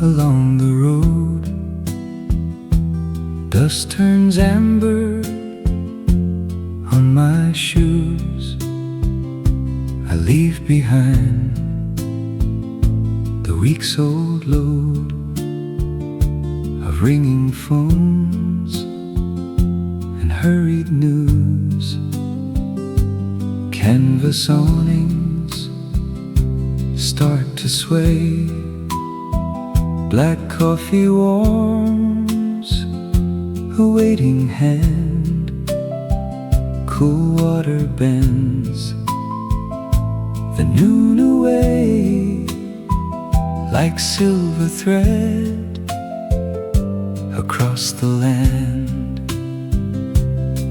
along the road. Dust turns amber on my shoes. I leave behind the week's-old load of ringing phones and hurried news. Canvas awnings start to sway. Black coffee warms a waiting hand. Cool water bends the noon away like silver thread across the land.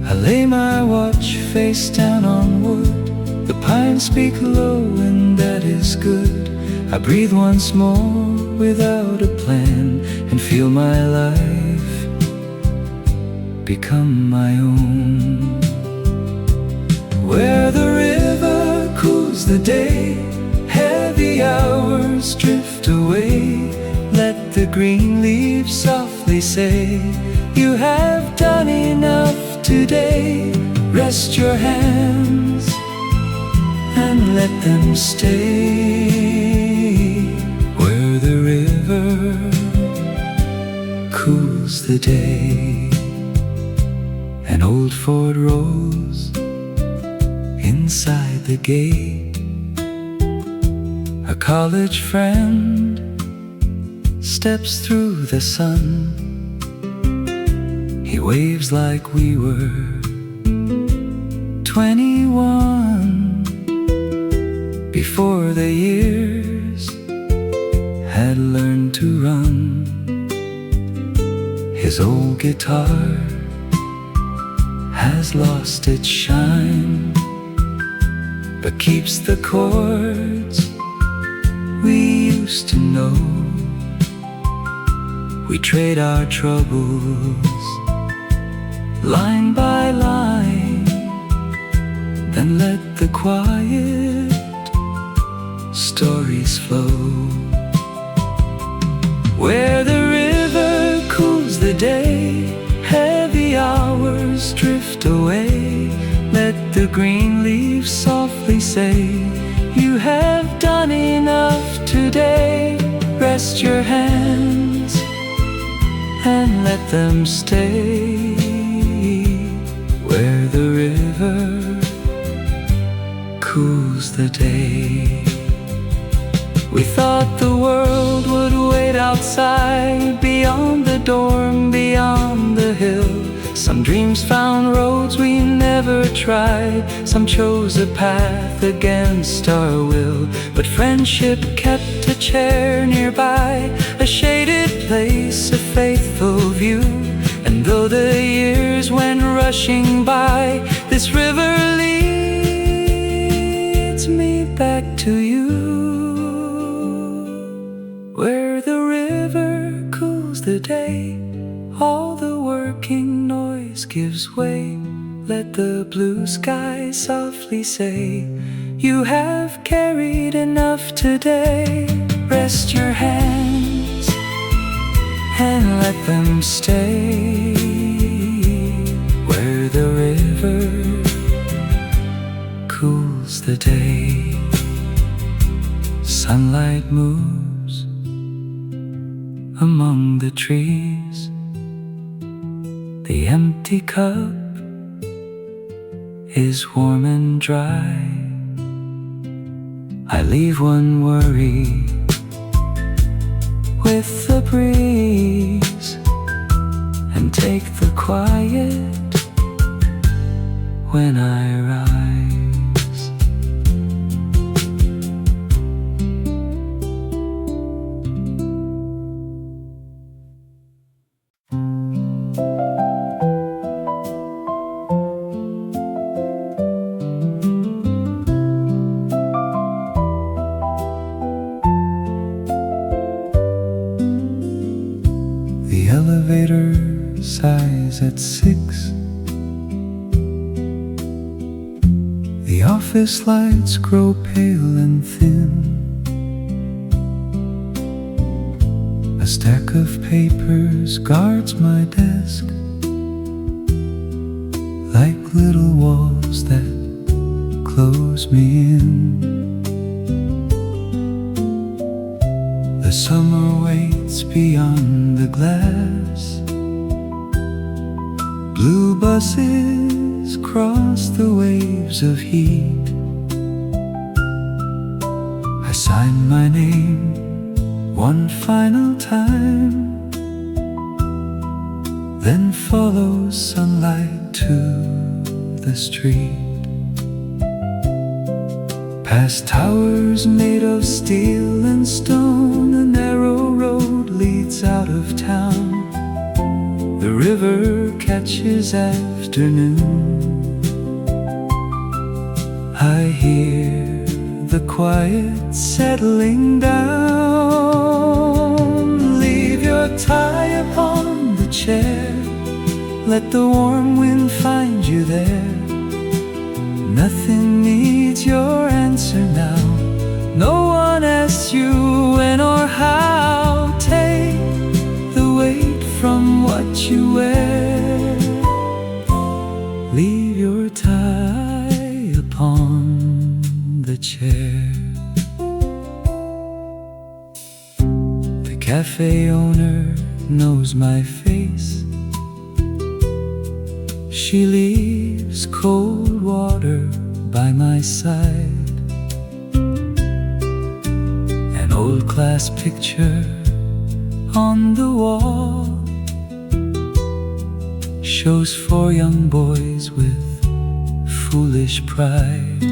I lay my watch face down on wood. The pines speak low and that is good. I breathe once more without a plan and feel my life become my own. Where the river cools the day, heavy hours drift away. Let the green leaves softly say, you have done enough today. Rest your hands and let them stay. Where the river cools the day. An old Ford rolls inside the gate. A college friend steps through the sun. He waves like we were 21, before the years had learned to run. His old guitar has lost its shine, but keeps the chords we used to know. We trade our troubles line by line, then let the quiet stories flow. Where the river cools the day, heavy hours drift away. Let the green leaves softly say, you have done enough today. Rest your hands and let them stay. Where the river cools the day. We thought the world would wait outside, beyond the dorm, beyond the hill. Some dreams found roads we never tried. Some chose a path against our will. But friendship kept a chair nearby, a shaded place, a faithful view. And though the years went rushing by, this river leads me back to you. Where the river cools the day, all the working noise gives way. Let the blue sky softly say, you have carried enough today. Rest your hands and let them stay. Where the river cools the day. Sunlight moves among the trees. The empty cup is warm and dry. I leave one worry with the breeze and take the quiet when I rise. The elevator sighs at 6. The office lights grow pale and thin. A A stack of papers guards my desk, like little walls that close me in. The summer waits beyond the glass. Blue buses cross the waves of heat. I sign my name one final time, then follow sunlight to the street. Past towers made of steel and stone, a narrow road leads out of town. The river catches afternoon. I hear the quiet settling down. Leave your tie upon the chair, let the warm wind find you there. Nothing needs your answer now. No one asks you when or how. Take the weight from what you wear. Leave your tie upon the chair. The cafe owner knows my face. She leaves cold water by my side. An old class picture on the wall shows 4 young boys with foolish pride.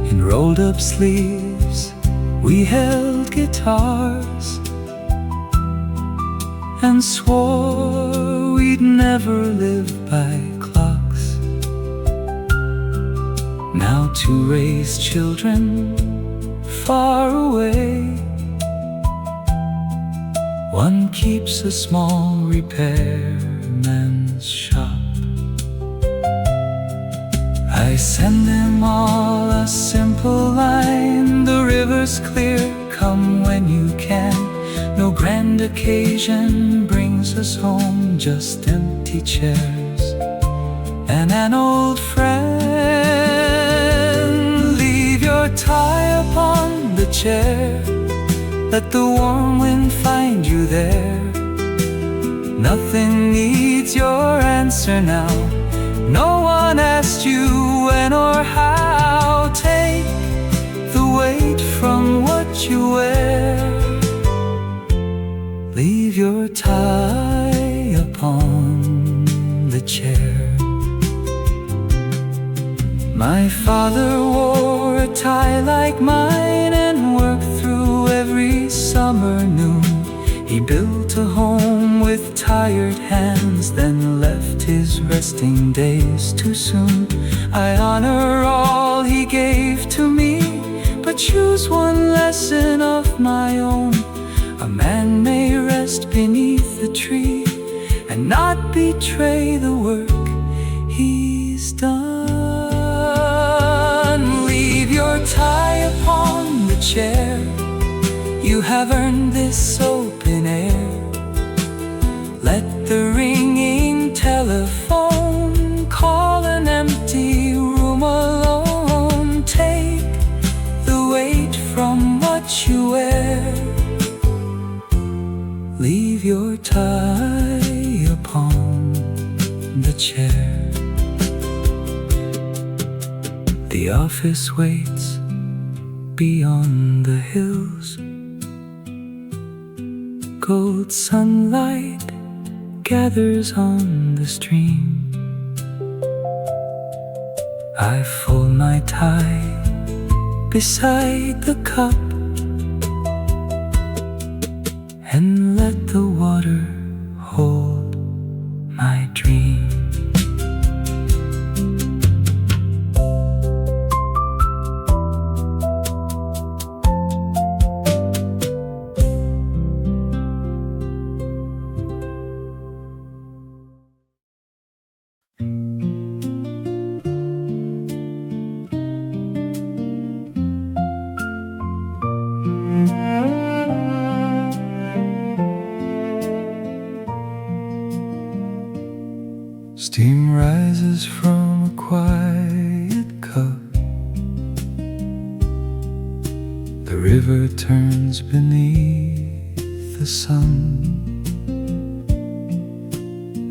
In rolled up sleeves we held guitars and swore we'd never live by clocks. Now to raise children far away, one keeps a small repairman's shop. I send them all a simple line: the river's clear, come when you can. No grand occasion brings us home, just empty chairs and an old friend. Leave your tie upon the chair, let the warm wind find you there. Nothing needs your answer now. No one asked you when or how. Take the weight from what you wear. Leave your tie upon the chair. My father wore a tie like mine and worked through every summer noon. He built a home with tired hands, then left his resting days too soon. I honor all he gave to me, but choose one lesson of my own. A man may rest beneath the tree and not betray the work he's done. Leave your tie upon the chair. You have earned this open air. Let the ringing telephone call an empty room alone. Take the weight from what you wear. Leave your tie upon the chair. The office waits beyond the hills. Gold sunlight gathers on the stream. I fold my tie beside the cup and let the water hold my dream. turns beneath the sun.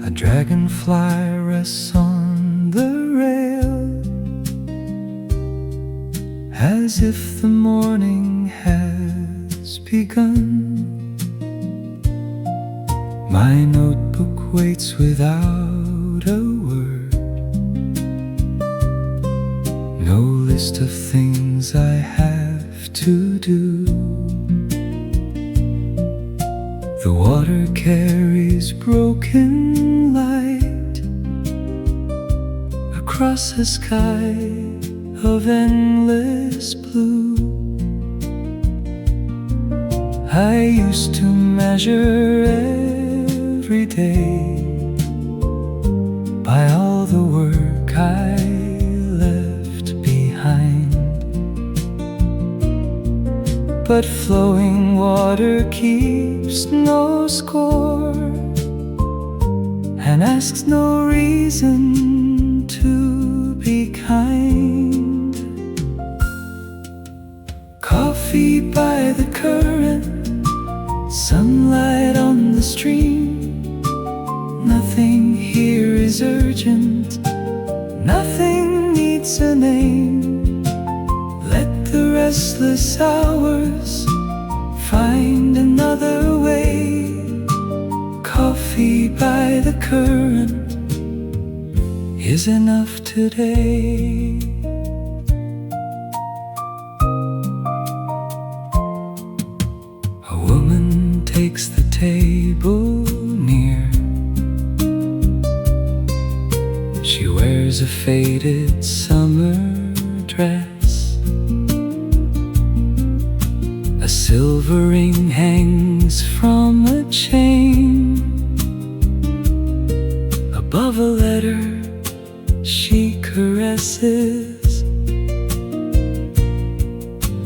A dragonfly rests on the rail, as if the morning has begun. My notebook waits without a word, no list of things I have to do. The water carries broken light across a sky of endless blue. I used to measure every day by all the work I left behind. But flowing water keeps no score and asks no reason to be kind. Coffee by the current, sunlight on the stream. Nothing here is urgent, nothing needs a name. Let the restless hours find another way. Coffee by the current is enough today. A woman takes the table near. She wears a faded summer dress. A silver ring hangs from a chain. Above a letter she caresses.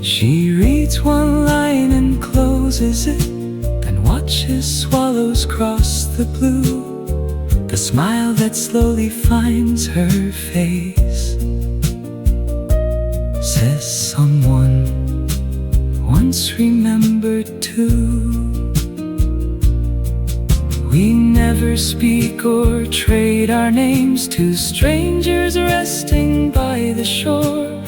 She reads one line and closes it, and watches swallows cross the blue. The smile that slowly finds her face says someone once remembered too. We never speak or trade our names to strangers resting by the shore.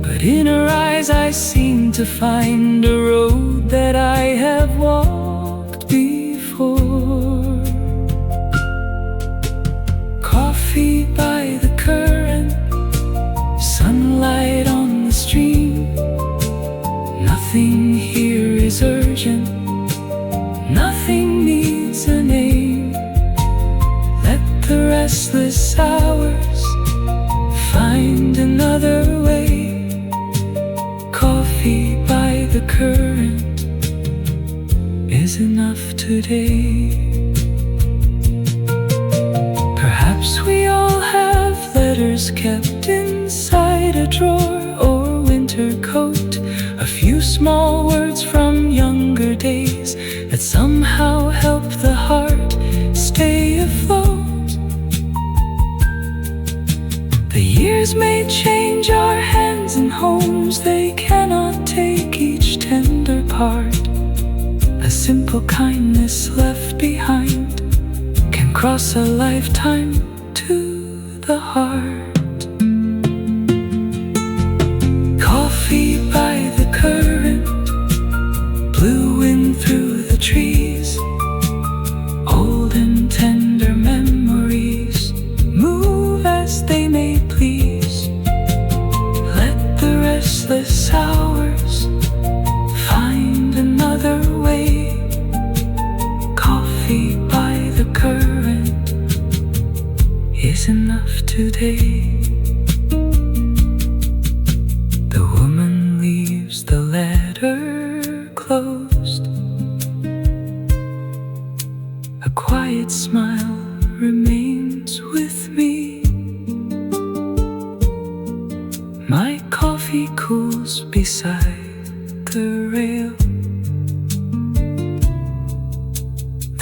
But in her eyes I seem to find a road that I have walked before. Coffee by the current, sunlight on the stream. Nothing here is urgent, nothing needs a name. Let the restless hours find another way. Coffee by the current is enough today. Perhaps we all have letters kept inside a drawer or winter coat. A few small words from younger days that somehow help the heart stay afloat. The years may change our hands and homes, they cannot take each tender part. A simple kindness left behind can cross a lifetime to the heart. Coffee by the current, blue wind through the trees. Old and tender memories move as they may please. Let the restless hours find another way. Coffee by the current is enough today. The woman leaves the letter closed. A quiet smile remains with me. My coffee cools beside the rail.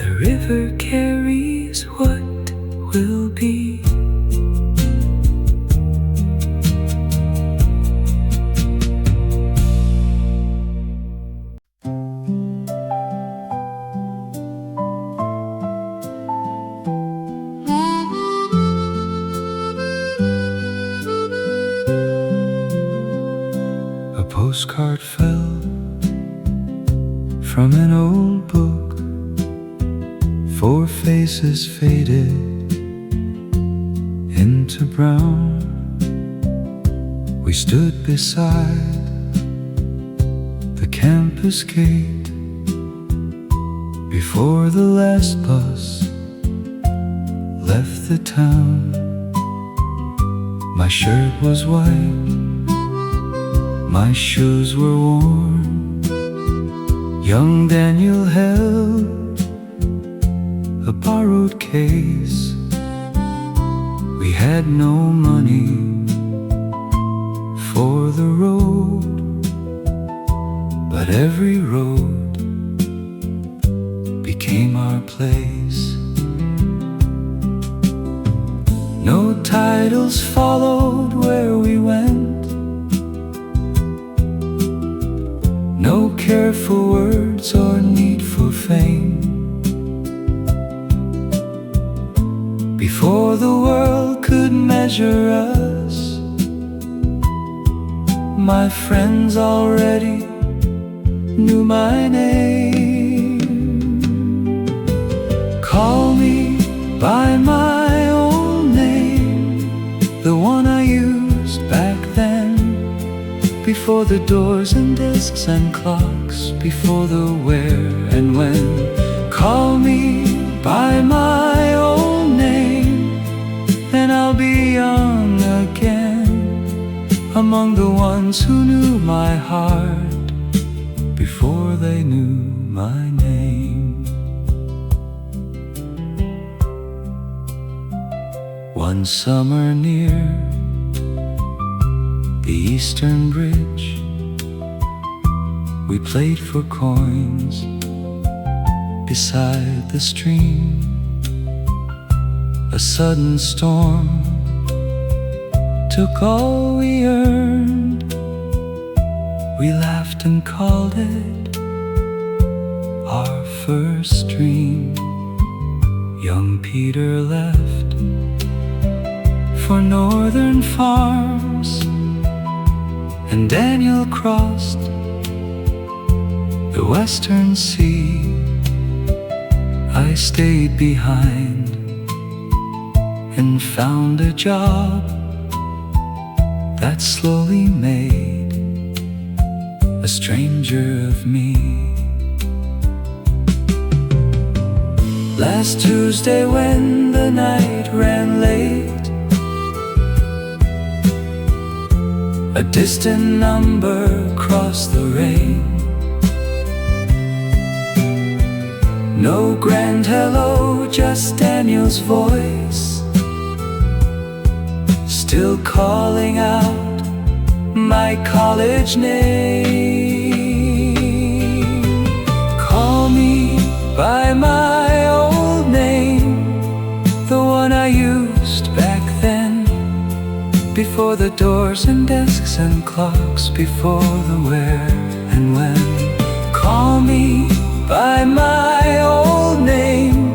The river carries what will be. from an old book. Four faces faded into brown. We stood beside the campus gate before the last bus left the town. My shirt was white, my shoes were worn. Young Daniel held a borrowed case. We had no money for the road, but every road became our place. No titles followed where we went, no careful words or need for fame. Before the world could measure us, my friends already knew my name. Call me by my old name, the one I used back then, before the doors and desks and clocks, before the where and when. Call me by my old name, and I'll be young again, among the ones who knew my heart before they knew my name. One summer near the Eastern Bridge, we played for coins beside the stream. A sudden storm took all we earned. We laughed and called it our first dream. Young Peter left for northern farms, and Daniel crossed the western sea. I stayed behind and found a job that slowly made a stranger of me. Last Tuesday when the night ran late, a distant number crossed the rain. No grand hello, just Daniel's voice, still calling out my college name. Call me by my old name, the one I used back then, before the doors and desks and clocks, before the where and when. Call me by my old name,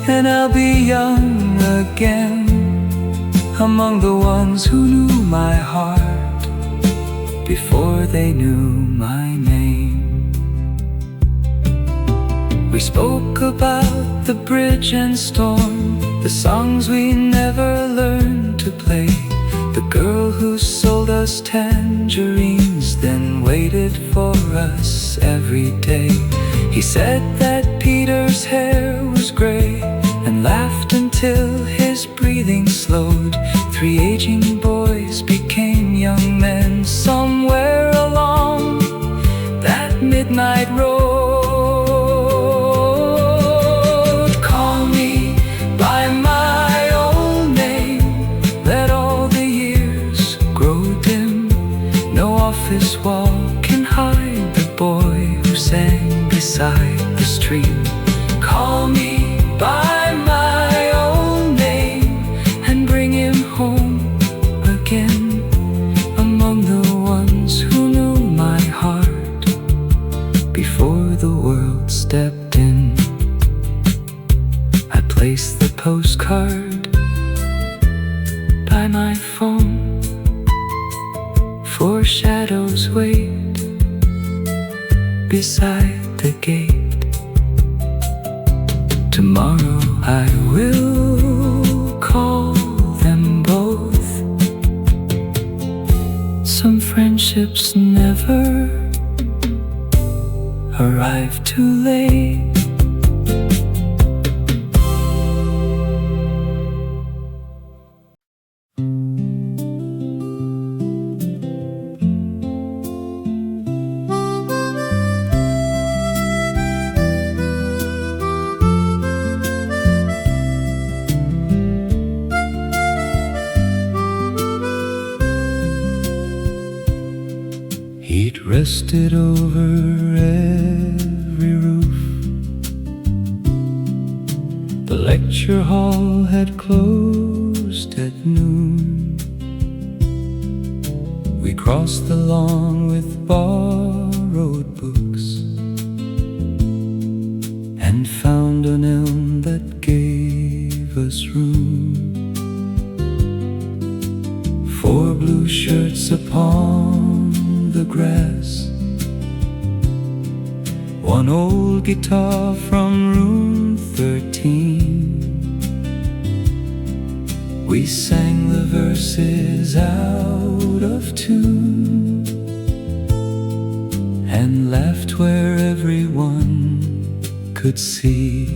and I'll be young again, among the ones who knew my heart before they knew my name. We spoke about the bridge and storm, the songs we never learned to play, the girl who sold us tangerines, then waited for us every day. He said that Peter's hair was gray, and laughed until his breathing slowed. Three aging boys became young men somewhere along that midnight road. Call me by my old name, let all the years grow dim. No office wall can hide the boy who sang beside the stream. Call me by my old name, and bring him home again, among the ones who knew my heart before the world stepped in. I placed the postcard by my phone, for shadows wait beside the gate. Tomorrow I will call them both. Some friendships never arrive too late. He'd rested over every roof. The lecture hall had closed at noon. We crossed the lawn with borrowed books and found an elm that gave us room. 4 blue shirts upon the grass, 1 old guitar from room 13. We sang the verses out of tune and laughed where everyone could see.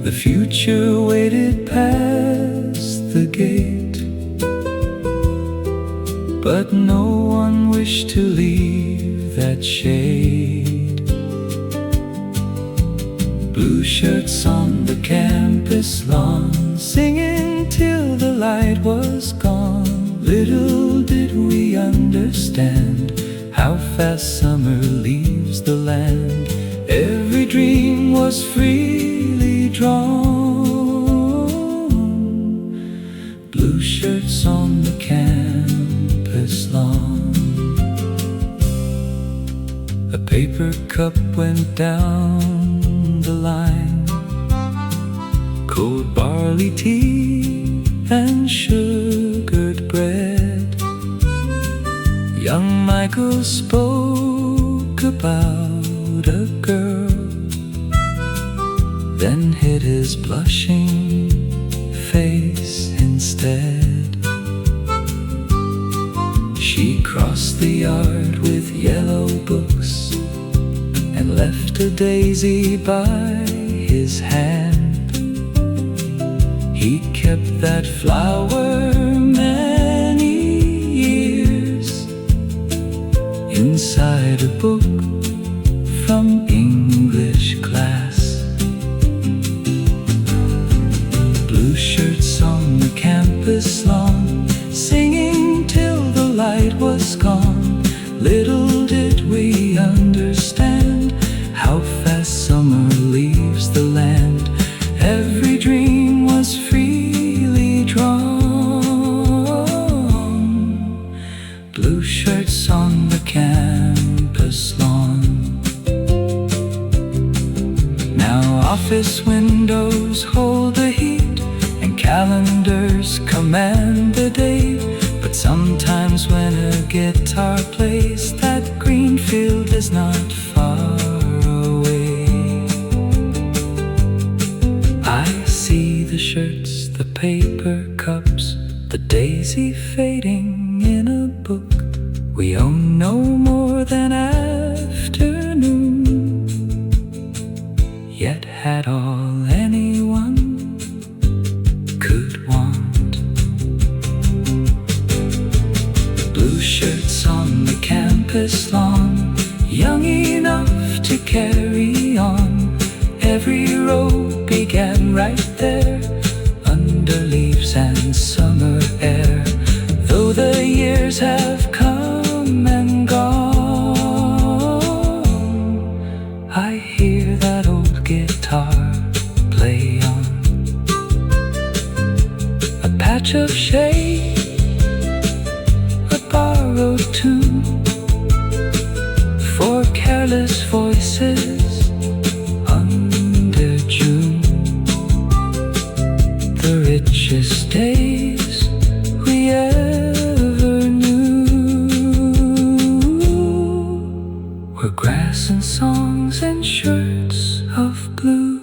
The future waited past the gate, but no one wished to leave that shade. Blue shirts on the campus lawn, singing till the light was gone. Little did we understand how fast summer leaves the land. Every dream was freely drawn. Blue shirts on the campus lawn. A paper cup went down the line, cold barley tea and sugared bread. Young Michael spoke about a girl, then hid his blushing face instead. She crossed the yard with yellow books and left a daisy by his hand. He kept that flower many years inside a book from English class. Blue shirts on the campus lawn, singing till the light was gone. Little did we understand how fast summer leaves the land. Every dream was freely drawn. Blue shirts on the campus lawn. Now office windows hold the heat and calendars command the date. But sometimes when a guitar plays, that green field is not far away. I see the shirts, the paper cups, the daisy fading in a book. We own no more than afternoon, yet had all anyone could want. Blue shirts on the campus lawn, young enough to carry on. Every road began right there, under leaves and summer air. Though the years have come and gone, I hear that old guitar play on. A patch of shade, a borrowed tune, 4 careless voices under June. where grass and songs and shirts of blue.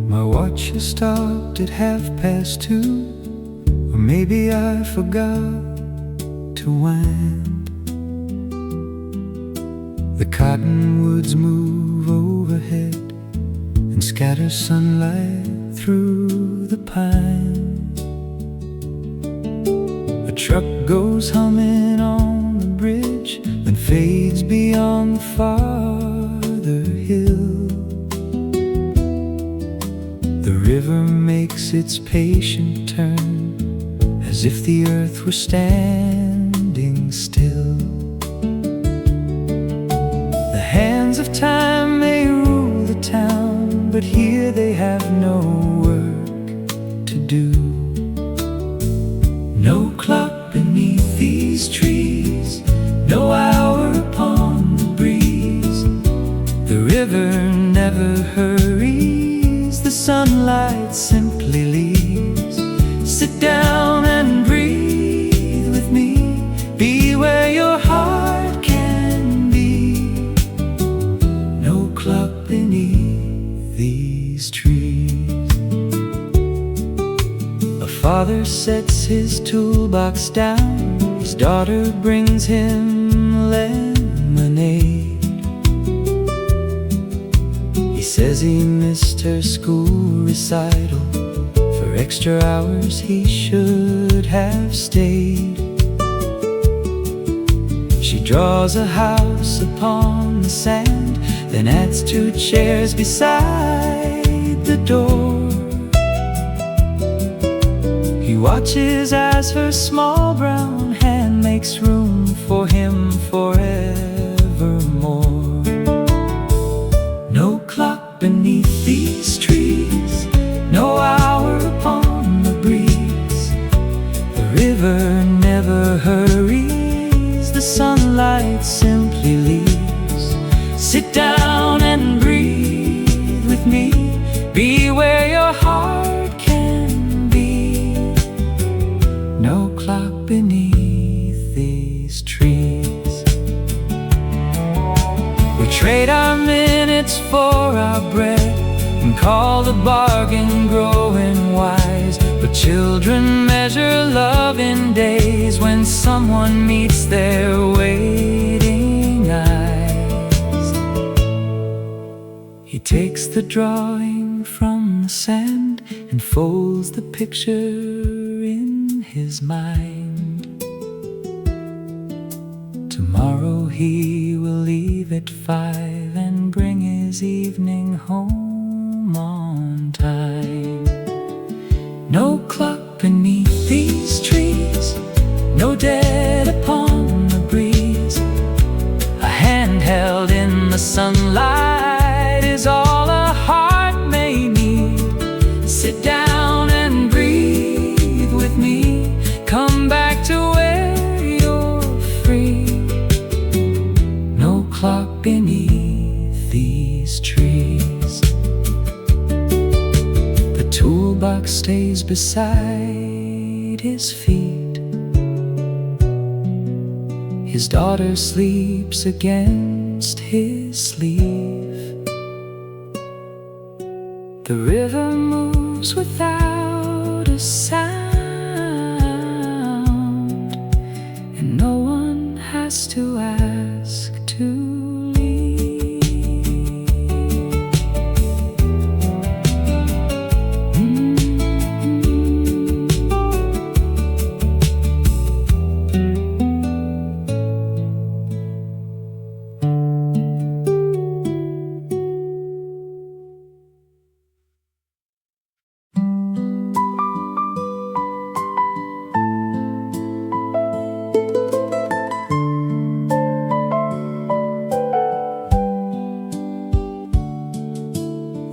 My watch has stopped at 2:30, or maybe I forgot to wind. The cottonwoods move overhead and scatter sunlight through the pines. A truck goes humming on the bridge, then fades beyond the farther hill. The river makes its patient turn, as if the earth were standing still. The hands of time may rule the town, but here they have no work to do. No clock beneath these trees, no hour upon the breeze. The river never hurries, the sunlight simply leaves. Sit down and breathe with me, be where your heart can be. No clock beneath these trees. A father sets his toolbox down, his daughter brings him lemonade. He says he missed her school recital, for extra hours he should have stayed. She draws a house upon the sand, then adds 2 chairs beside the door. He watches as her small brown hand makes room for him forevermore. No clock beneath these trees, no hour upon the breeze. The river never hurries, the sunlight simply leaves. Sit down and breathe with me, be where your heart can be. No clock beneath these trees. We trade our minutes for our bread and call the bargain growing wise. But children measure love in days, when someone meets their waiting eyes. He takes the drawing from the sand and folds the picture in his mind. Tomorrow he will leave at 5 and bring his evening home on time. No clock beneath these trees, no dead upon the breeze. A hand held in the sunlight is all a heart may need. Sit down and breathe with me, come back to where you're free. No clock beneath these trees. The toolbox stays beside his feet. His daughter sleeps against his sleeve. The river moves without a sound, and no one has to ask to leave.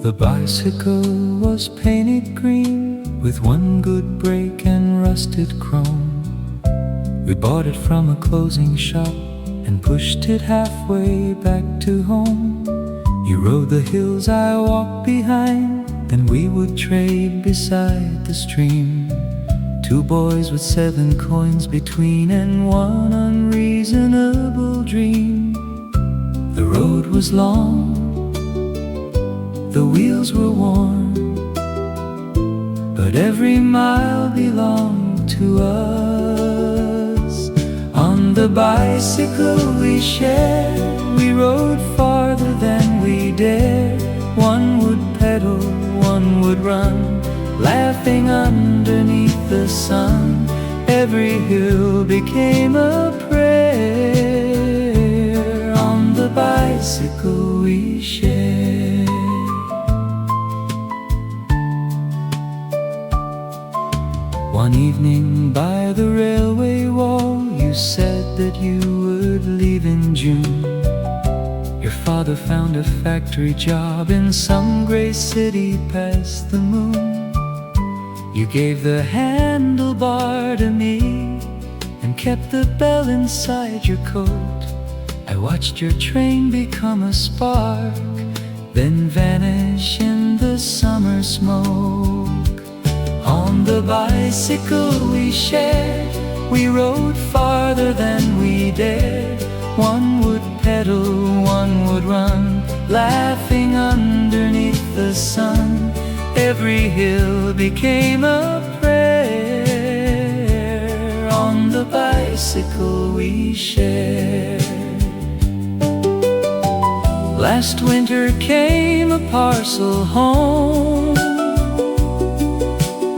The bicycle was painted green, with one good brake and rusted chrome. We bought it from a closing shop and pushed it halfway back to home. You rode the hills, I walked behind, then we would trade beside the stream. Two boys with 7 coins between and one unreasonable dream. The road was long, the wheels were worn, but every mile belonged to us. On the bicycle we shared, we rode farther than we dared. One would pedal, one would run, laughing underneath the sun. Every hill became a prayer. On the bicycle we shared. One evening by the railway wall, you said that you would leave in June. Your father found a factory job in some gray city past the moon. You gave the handlebar to me and kept the bell inside your coat. I watched your train become a spark, then vanish in the summer smoke. On the bicycle we shared, we rode farther than we dared. One would pedal, one would run, laughing underneath the sun. Every hill became a prayer. On the bicycle we shared. Last winter came a parcel home.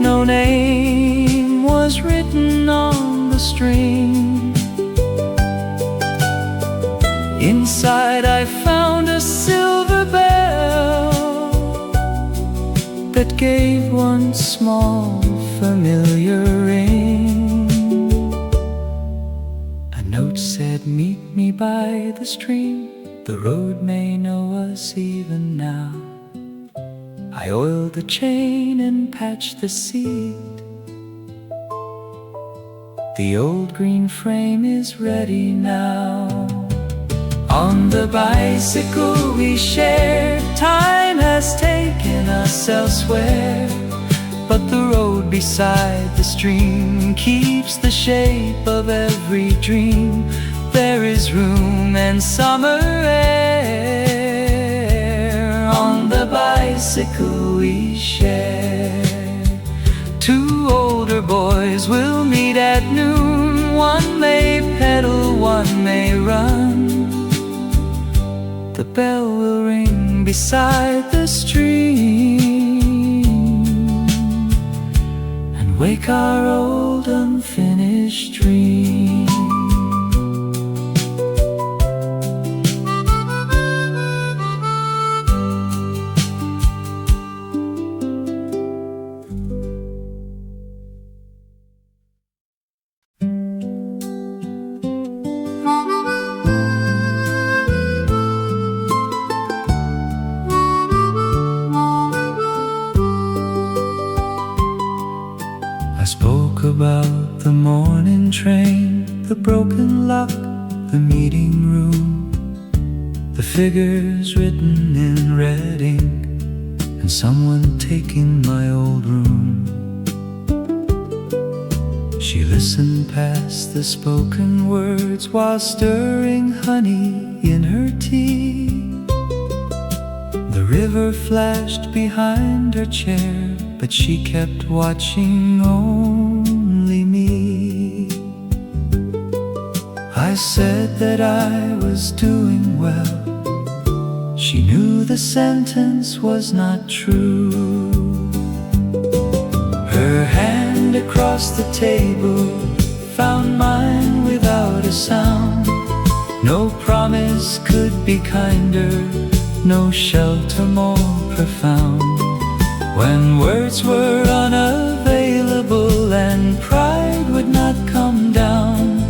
No name was written on the string. Inside I found a silver bell that gave one small familiar ring. A note said, meet me by the stream. The road may know us even now. I oiled the chain and patched the seat. The old green frame is ready now. On the bicycle we shared, time has taken us elsewhere, but the road beside the stream keeps the shape of every dream. There is room and summer air. On the bicycle we share. Two older boys will meet at noon. One may pedal, one may run. The bell will ring beside the stream and wake our old unfinished dream. I spoke about the morning train, the broken lock, the meeting room, the figures written in red ink, and someone taking my old room. She listened past the spoken words while stirring honey in her tea. The river flashed behind her chair, but she kept watching only me. I said that I was doing well. She knew the sentence was not true. Her hand across the table found mine without a sound. No promise could be kinder, no shelter more profound. When words were unavailable and pride would not come down,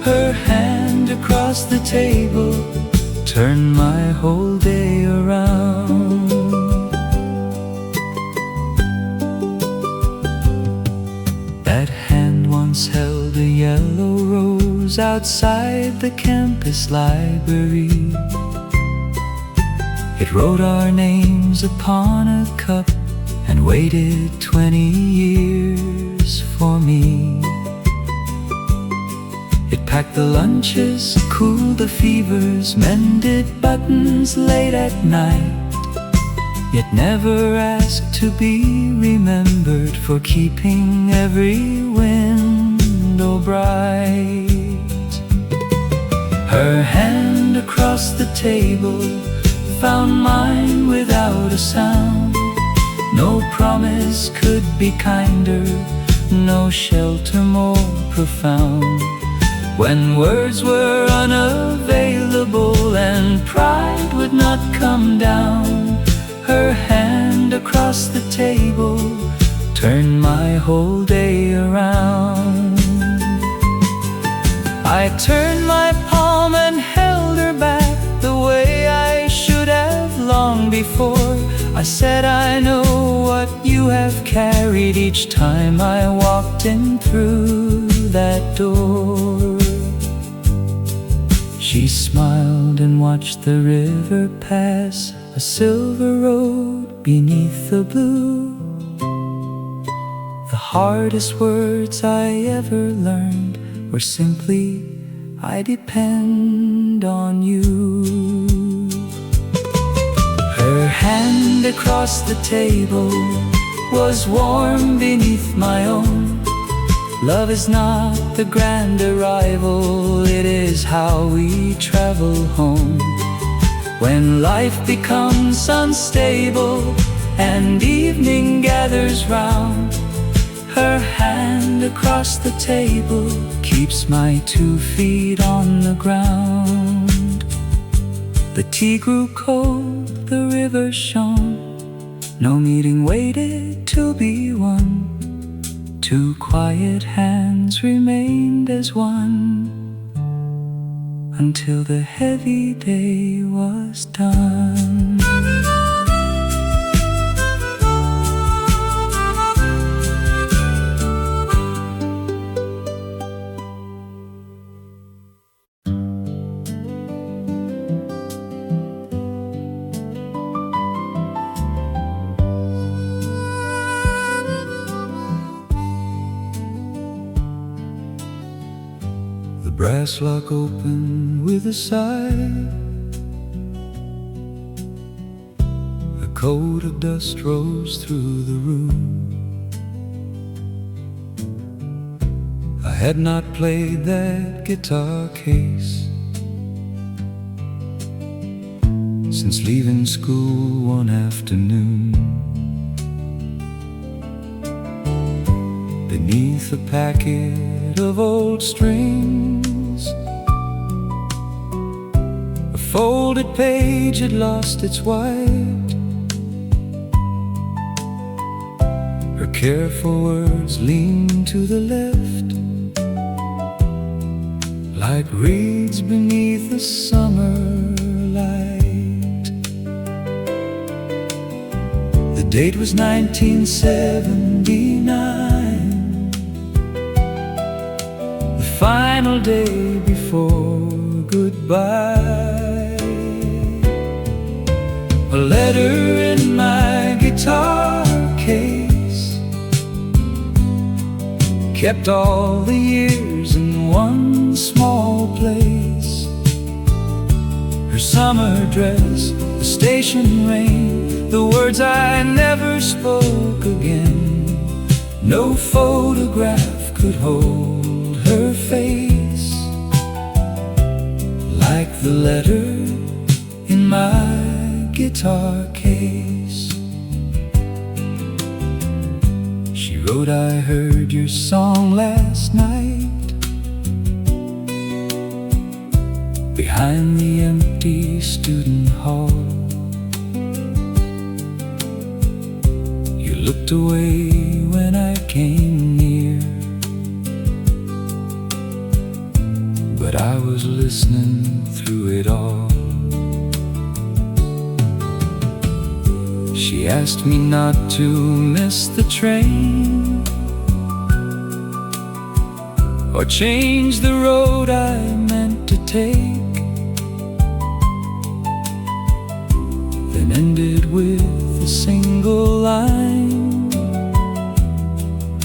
her hand across the table turned my whole day around. That hand once held a yellow rose. windows outside the campus library. It wrote our names upon a cup and waited 20 years for me. It packed the lunches, cooled the fevers, mended buttons late at night, yet never asked to be remembered for keeping every window bright. Her hand across the table found mine without a sound. No promise could be kinder, no shelter more profound. When words were unavailable and pride would not come down, her hand across the table turned my whole day around. I turned my palm and held her back the way I should have long before. I said, I know what you have carried each time I walked in through that door. She smiled and watched the river pass, a silver road beneath the blue. The hardest words I ever learned were simply, I depend on you. Her hand across the table was warm beneath my own. Love is not the grand arrival, it is how we travel home. When life becomes unstable and evening gathers round, her hand across the table keeps my 2 feet on the ground. The tea grew cold, the river shone, no meeting waited to be won. 2 quiet hands remained as one until the heavy day was done. The brass lock opened with a sigh. A coat of dust rose through the room. I had not played that guitar case since leaving school one afternoon. Beneath a packet of old strings, a folded page had lost its white. Her careful words leaned to the left, like reeds beneath a summer light. The date was 1979, the final day before goodbye. A letter in my guitar case kept all the years in one small place. Her summer dress, the station rain, the words I never spoke again. No photograph could hold her face like the letter in my guitar case. She wrote, I heard your song last night behind the empty student hall. You looked away when I came near, but I was listening through it all. She asked me not to miss the train or change the road I meant to take, then ended with a single line.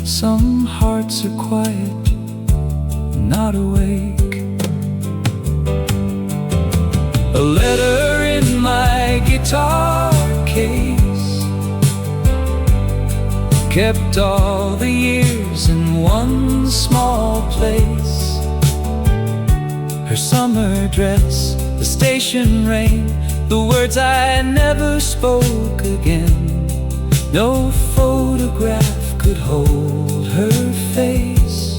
Some hearts are quiet, not awake. A letter in my guitar case, kept all the years in one small place. Her summer dress, the station rain, the words I never spoke again. No photograph could hold her face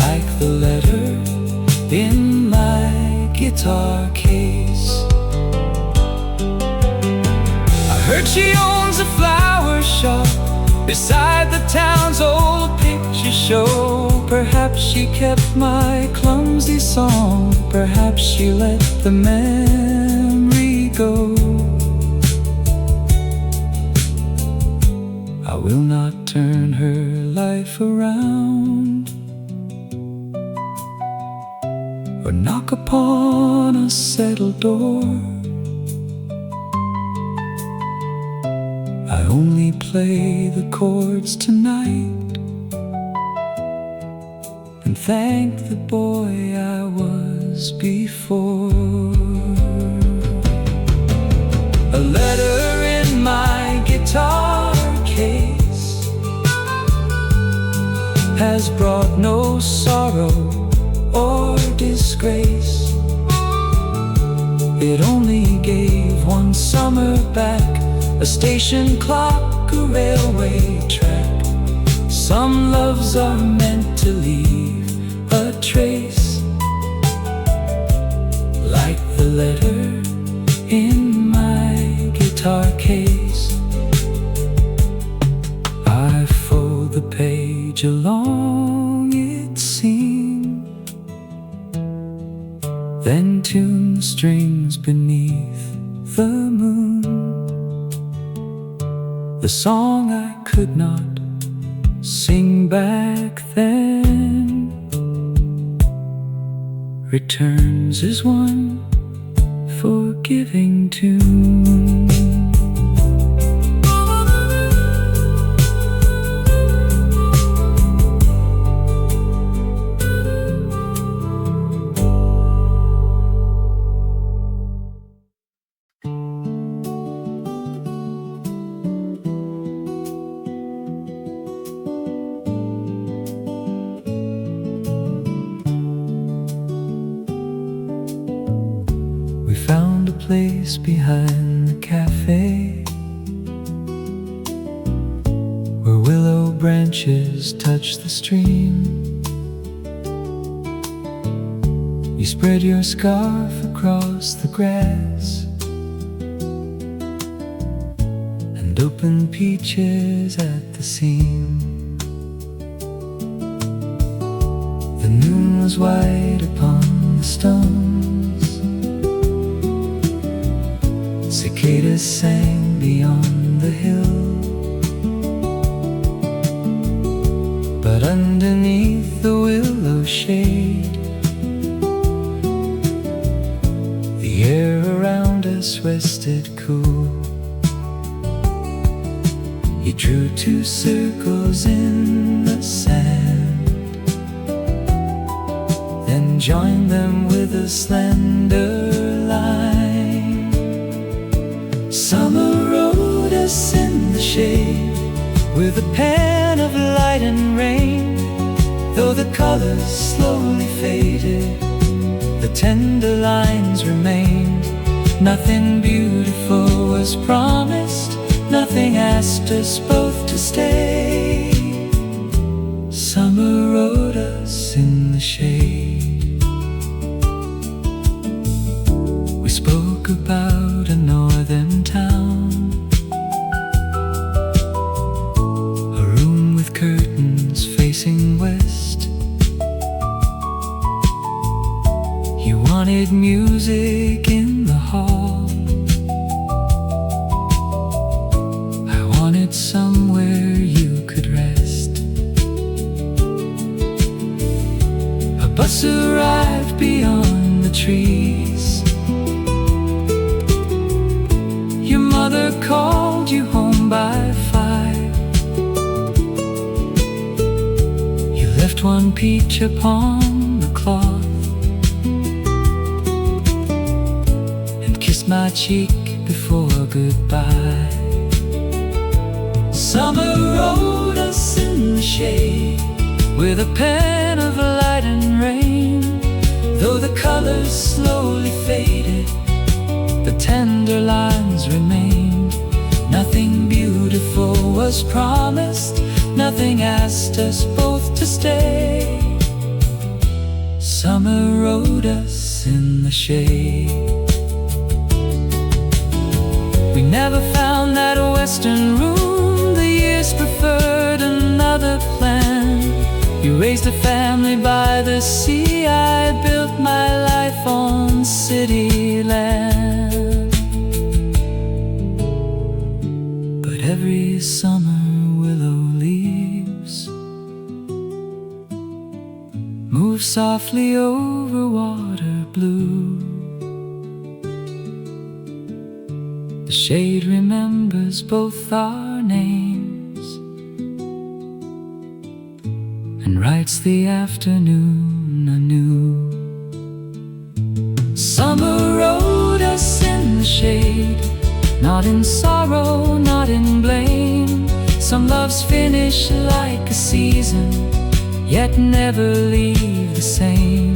like the letter in my guitar case. I heard she owns a flower shop beside the town's old picture show. Perhaps she kept my clumsy song, perhaps she let the memory go. I will not turn her life around or knock upon a settled door. I only play the chords tonight and thank the boy I was before. A letter in my guitar case has brought no sorrow or disgrace. It only gave one summer back, a station clock, a railway track. Some loves are meant to leave a trace, like the letter in my guitar case. I fold the page along its seam, then tune the strings beneath the moon. The song I could not sing back then returns as one forgiving tune. Place behind the cafe where willow branches touch the stream. You spread your scarf across the grass and open peaches at the seam. The moon was white upon the stones. Cicadas sang beyond the hill, but underneath the willow shade, the air around us rested cool. He drew two circles in the sand, then joined them with a slender line. Summer wrote us in the shade with a pen of light and rain. Though the colors slowly faded, the tender lines remained. Nothing beautiful was promised, nothing asked us both to stay. Summer wrote us in the shade. We spoke about a northern town, a room with curtains facing west. You wanted music in the hall, I wanted somewhere you could rest. bus arrived beyond the trees. Your mother called you home by 5. You left one peach upon the cloth and kissed my cheek before goodbye. Summer wrote us in the shade with a pen of light and rain. Though the colors slowly faded, the tender lines remained. Nothing beautiful was promised, nothing asked us both to stay. Summer wrote us in the shade. We never found that western room, the years preferred another plan. You raised a family by the sea, I built my life on city land. But every summer willow leaves move softly over water blue. The shade remembers both our names and writes the afternoon anew. Summer wrote us in the shade, not in sorrow, not in blame. Some loves finish like a season, yet never leave the same.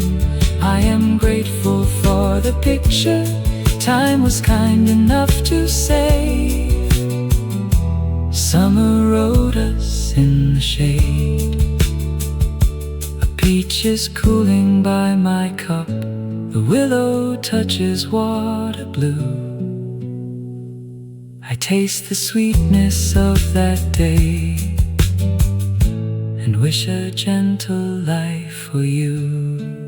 I am grateful for the picture time was kind enough to save. Summer wrote us in the shade. A peach is cooling by my cup, the willow touches water blue. I taste the sweetness of that day and wish a gentle life for you.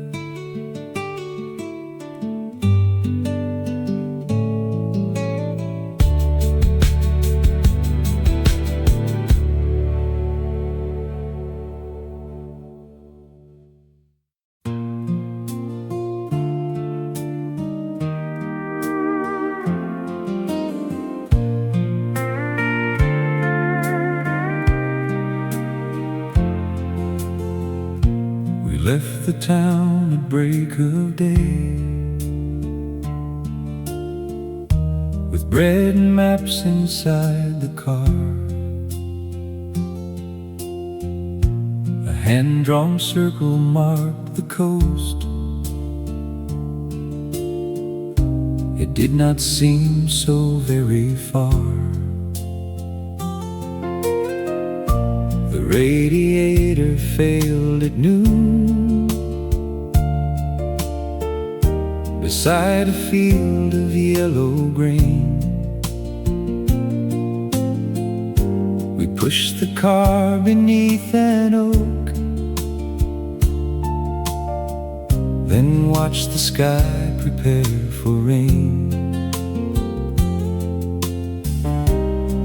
Left the town at break of day, with bread and maps inside the car. A hand-drawn circle marked the coast. It did not seem so very far. The radiator failed at noon, beside a field of yellow grain. We pushed the car beneath an oak, then watched the sky prepare for rain.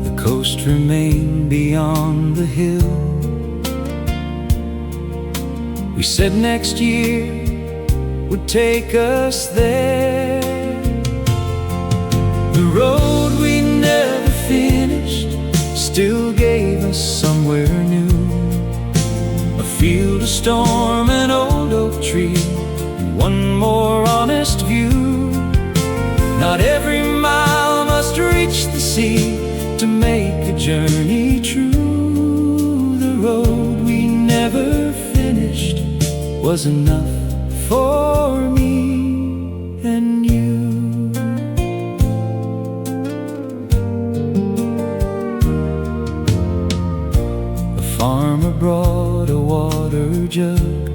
The coast remained beyond the hill. We said next year would take us there. The road we never finished still gave us somewhere new. A field, a storm, an old oak tree, and one more honest view. Not every mile must reach the sea to make a journey true. The road we never finished was enough for me and you. A farmer brought a water jug.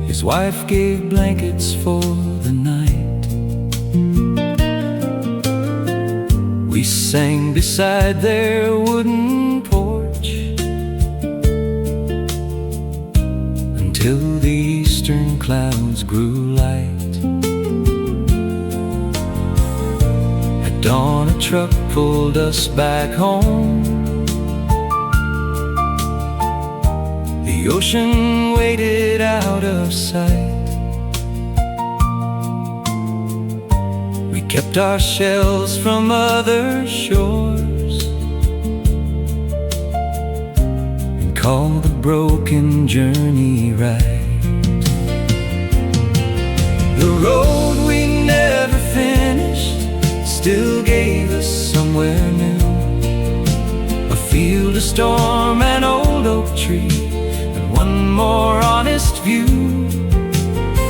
His wife gave blankets for the night. We sang beside their wooden porch till the eastern clouds grew light. At dawn a truck pulled us back home. The The ocean waited out of sight. We kept our shells from other shores and called the broken journey right. The road we never finished still gave us somewhere new. A field, a storm, an old oak tree, and one more honest view.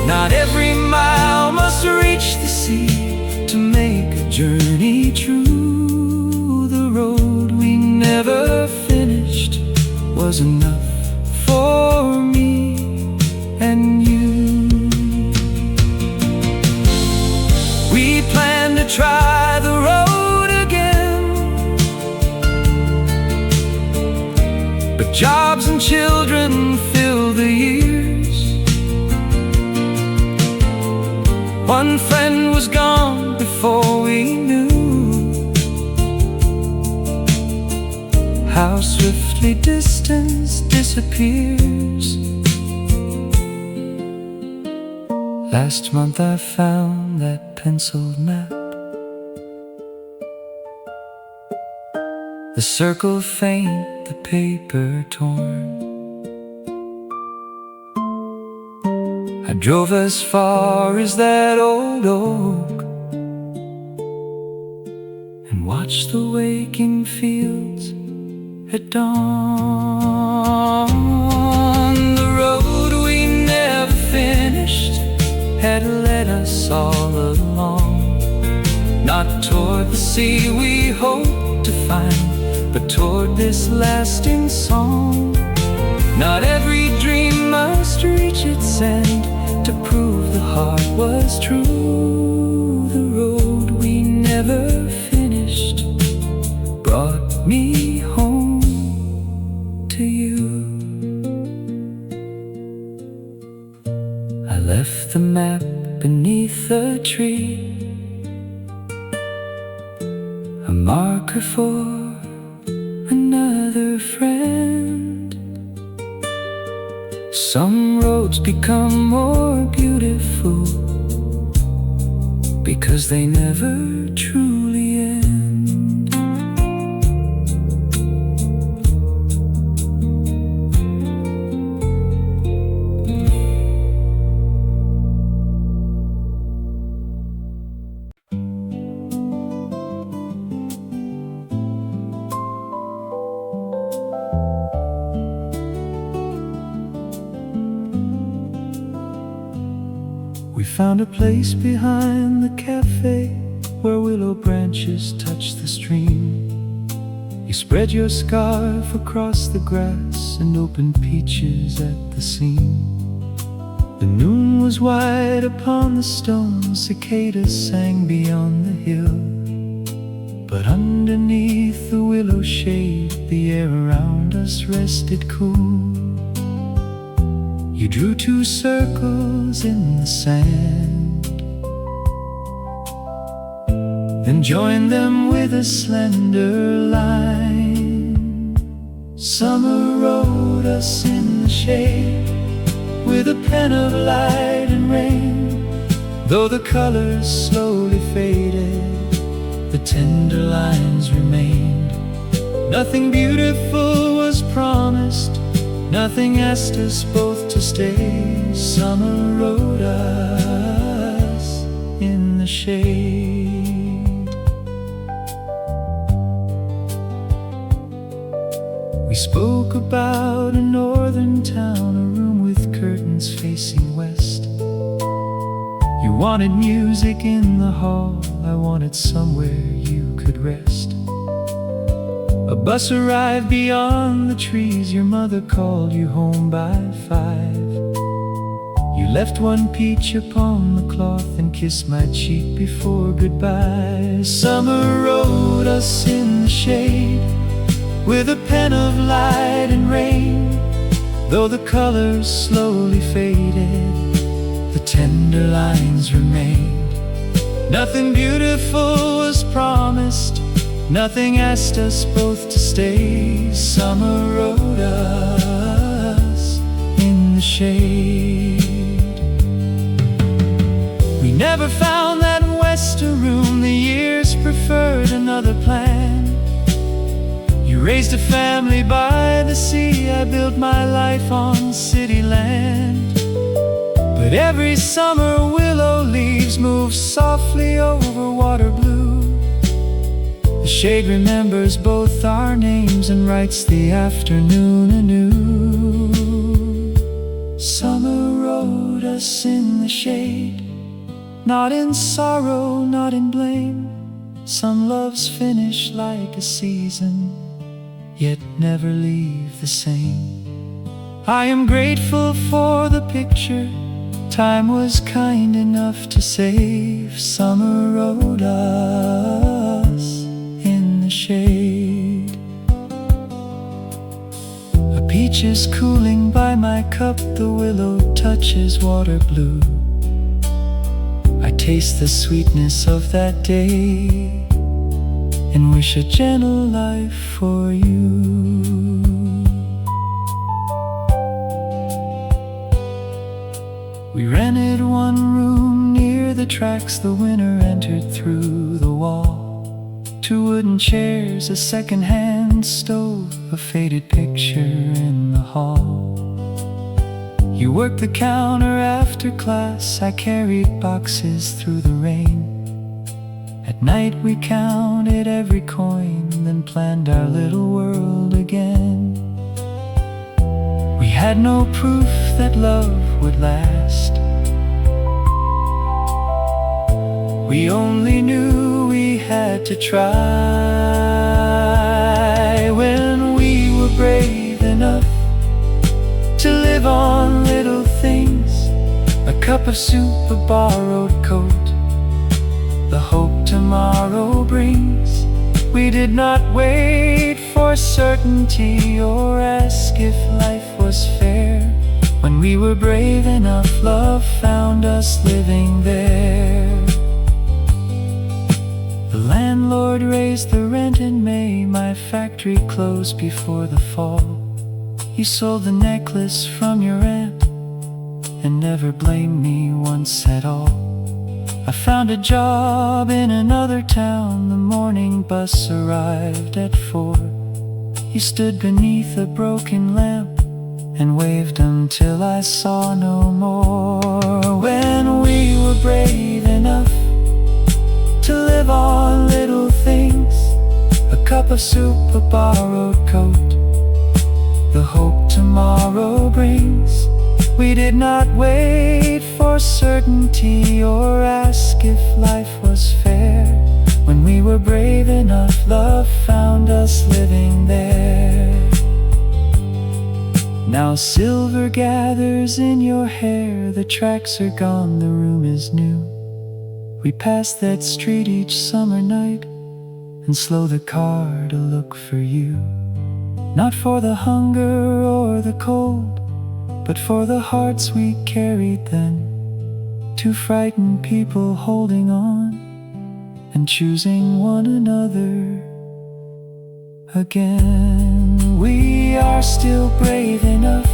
Not every mile must reach the sea to make a journey true. The road we never finished was enough for me and you. We planned to try the road again, but jobs and children filled the years. One friend was gone before we knew how swiftly distance disappears. Last month I found that penciled map, the circle faint, the paper torn. I drove as far as that old oak and watched the waking fields at dawn. The road we never finished had led us all along, not toward the sea we hoped to find, but toward this lasting song. Not every dream must reach its end to prove the heart was true. The road we never finished brought me home to you. I left the map beneath a tree, a marker for another friend. Some roads become more beautiful because they never truly end. We found a place behind the cafe where willow branches touch the stream. You spread your scarf across the grass and opened peaches at the seam. The moon was white upon the stones, cicadas sang beyond the hill. But underneath the willow shade, the air around us rested cool. You drew two circles in the sand, then joined them with a slender line. Summer wrote us in the shade with a pen of light and rain. Though the colors slowly faded, the tender lines remained. Nothing beautiful was promised, nothing asked us both to stay. Summer wrote us in the shade. We spoke about a northern town, a room with curtains facing west. You wanted music in the hall, I wanted somewhere you could rest. A bus arrived beyond the trees, your mother called you home by 5. You left one peach upon the cloth and kissed my cheek before goodbye. Summer wrote us in the shade with a pen of light and rain. Though the colors slowly faded, the tender lines remained. Nothing beautiful was promised, nothing asked us both to stay. Summer wrote us shade. We never found that western room, the years preferred another plan. You raised a family by the sea, I built my life on city land. But every summer willow leaves move softly over water blue. The shade remembers both our names and writes the afternoon anew. Summer wrote us in the shade, not in sorrow, not in blame. Some loves finish like a season, yet never leave the same. I am grateful for the picture time was kind enough to save. Summer wrote us in the shade. A peach is cooling by my cup, the willow touches water blue. I taste the sweetness of that day and wish a gentle life for you. We rented one room near the tracks, the winter entered through the wall. 2 wooden chairs, a second-hand stove, a faded picture in the hall. You worked the counter after class, I carried boxes through the rain. At night we counted every coin, then planned our little world again. We had no proof that love would last. We only knew we had to try. When we were brave enough to live on little things, a cup of soup, a borrowed coat, the hope tomorrow brings. We did not wait for certainty or ask if life was fair. When we were brave enough, love found us living there. The landlord raised the rent in May, my factory closed before the fall. You sold the necklace from your aunt and never blamed me once at all. I found a job in another town, the morning bus arrived at 4. You stood beneath a broken lamp and waved until I saw no more. When we were brave enough to live on little things, a cup of soup, a borrowed coat, the hope tomorrow brings. We did not wait for certainty or ask if life was fair. When we were brave enough, love found us living there. Now silver gathers in your hair, the tracks are gone, the room is new. We pass that street each summer night and slow the car to look for you. Not for the hunger or the cold, but for the hearts we carried then. 2 frightened people holding on and choosing one another again. We are still brave enough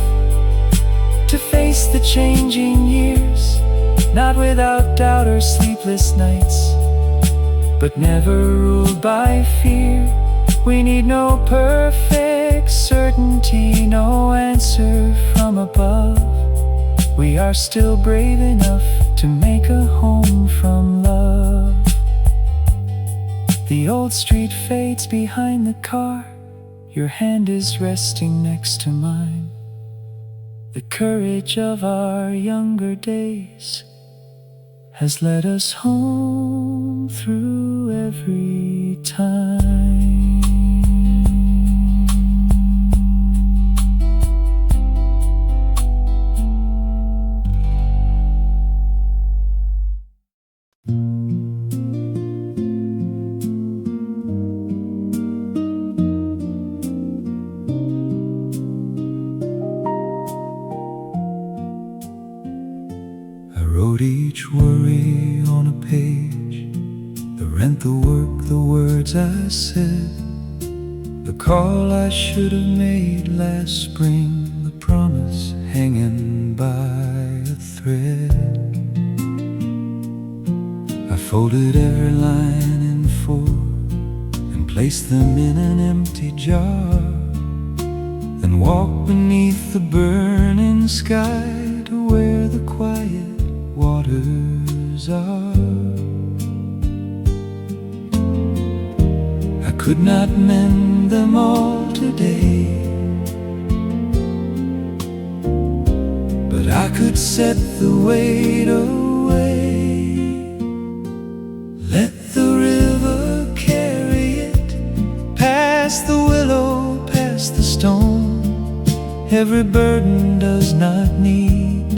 to face the changing years, not without doubt or sleepless nights, but never ruled by fear. We need no perfect certainty, no answer from above. We are still brave enough to make a home from love. The old street fades behind the car, your hand is resting next to mine. The courage of our younger days has led us home through every time. Wrote each worry on a page, the rent, the work, the words I said, the call I should have made last spring, the promise hanging them in an empty jar, then walk beneath the burning sky to where the quiet waters are. I could not mend them all today, but I could set the weight away. Let the river carry it, past the willow, past the stone. Every burden does not need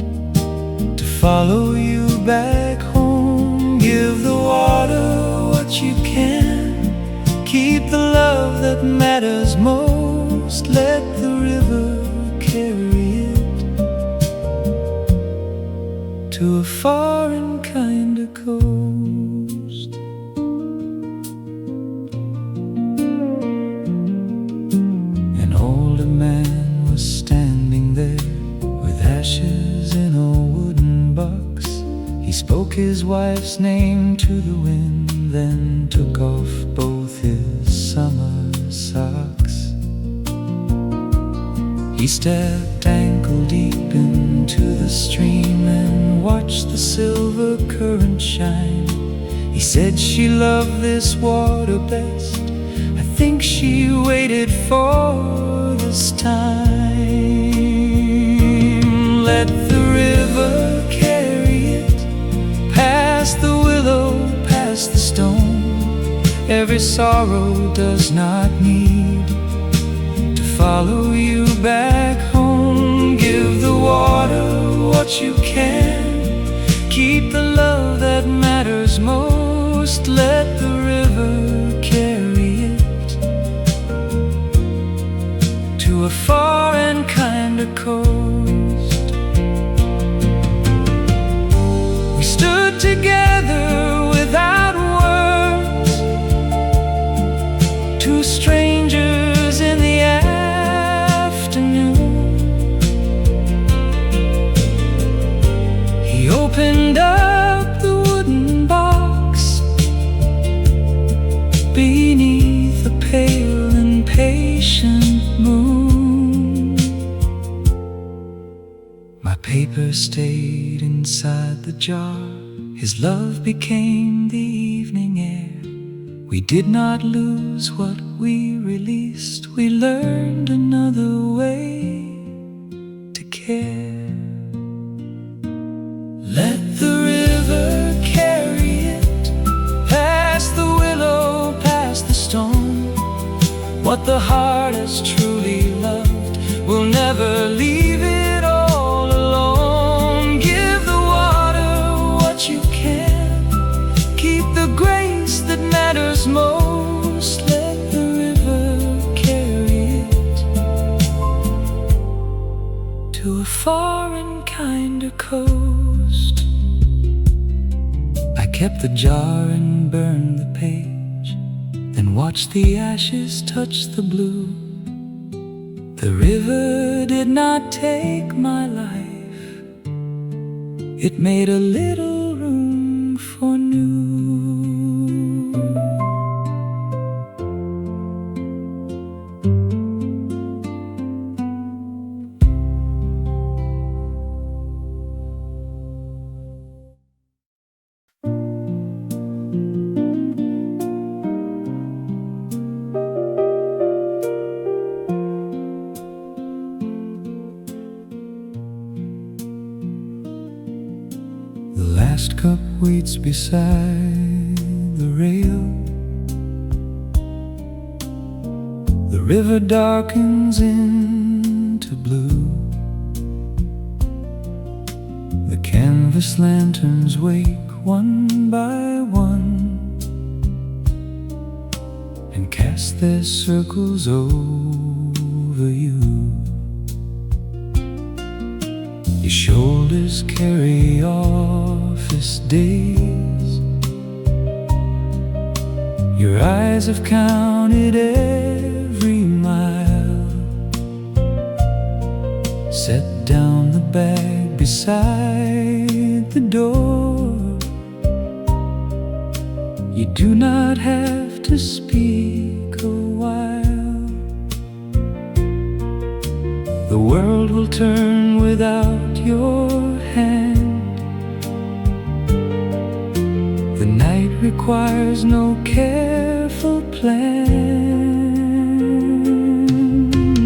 to follow you back home. Give the water what you can, keep the love that matters most. Let the river carry it to a foreign kind of coast. An older man was standing there with ashes in a wooden box. He spoke his wife's name to the wind, then took off both his summer socks. He stepped ankle deep into the stream and watched the silver current shine. He said she loved this water best. I think she waited for this time. Let the river carry it, past the willow, past the stone. Every sorrow does not need to follow you back home. Give the water what you can, keep the love that matters most. Let the river carry it to a foreign kind of coast. We stood together without words, two strangers in the afternoon. He opened up the wooden box beneath a pale and patient moon. My paper stayed inside the jar. His love became the evening air. We did not lose what we released. We learned another way to care. Let the river carry it, past the willow, past the stone. What the heart has truly loved will never leave it all alone. Give the water what you can, keep the grace that matters most. Let the river carry it to a foreign kind of coast. I kept the jar and burned the page, then watched the ashes touch the blue. The river did not take my life, it made a little room for new. The last cup waits beside the rail. The river darkens into blue. The canvas lanterns wake one by one and cast their circles over you. Your shoulders carry office days. Your eyes have counted every mile. Set down the bag beside the door. You do not have to speak a The world will turn without your hand. The night requires no careful plan.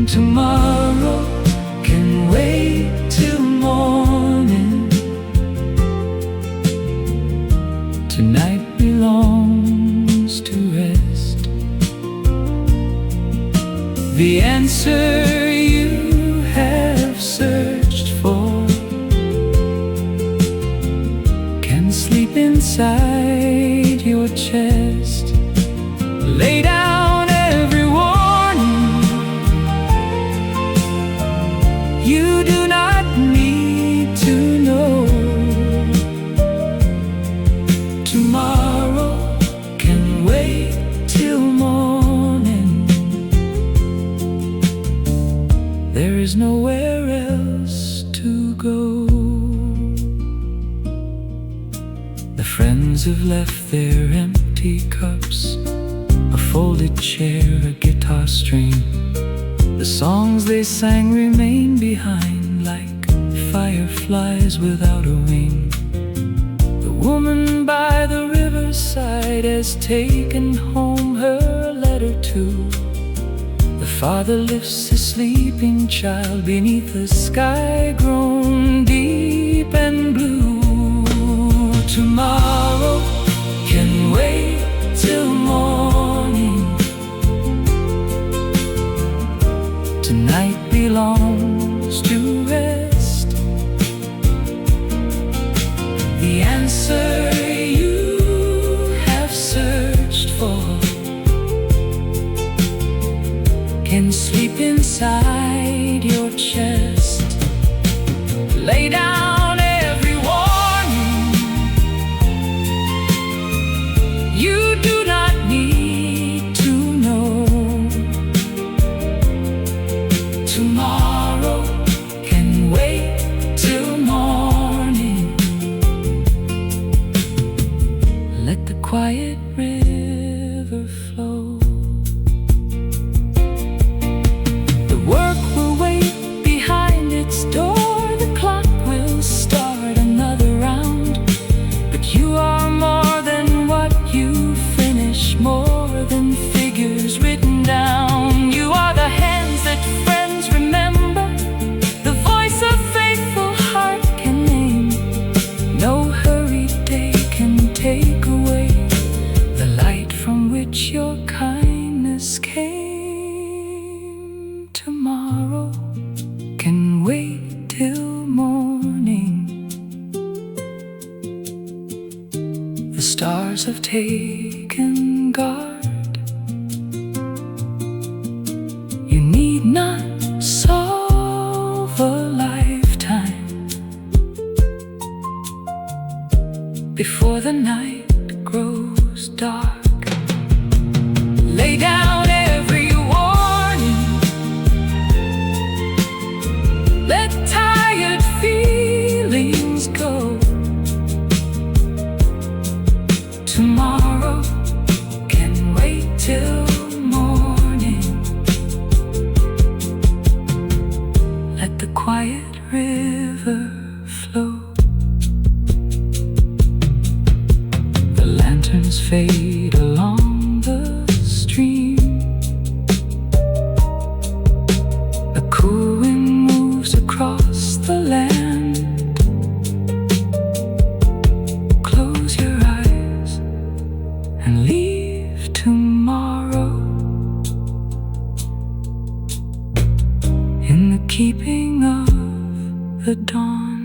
Tomorrow can wait till morning. Tonight belongs to rest. The answer you have searched for can sleep inside your chest. Lay down every warning. You do not need to know. Tomorrow can wait till morning. There is nowhere else to go. The friends have left their empty cups, a folded chair, a guitar string. The songs they sang remain behind like fireflies without a wing. The woman by the riverside has taken home her letter too. The father lifts his sleeping child beneath a sky grown deep and blue. Tomorrow can wait till morning. Tonight belongs to rest. The answer you have searched for can sleep inside your chest. Lay down every warning. You do not need to know. Tomorrow can wait till morning. Let the quiet river flow. The work will wait behind its door. The clock will start another round. But you are more than what you finish, more than figures written down. You are the hands that friends remember, the voice a faithful heart can name. No hurried day can take away the light from which your kindness came. Tomorrow can wait till morning. The stars have taken guard. You need not solve a lifetime before the night grows dark. Lay down every warning. Let tired feelings go. Tomorrow can wait till morning. Let the quiet river flow. The lanterns fade along the stream. A cool wind moves across the land. Close your eyes and leave tomorrow in the keeping of the dawn.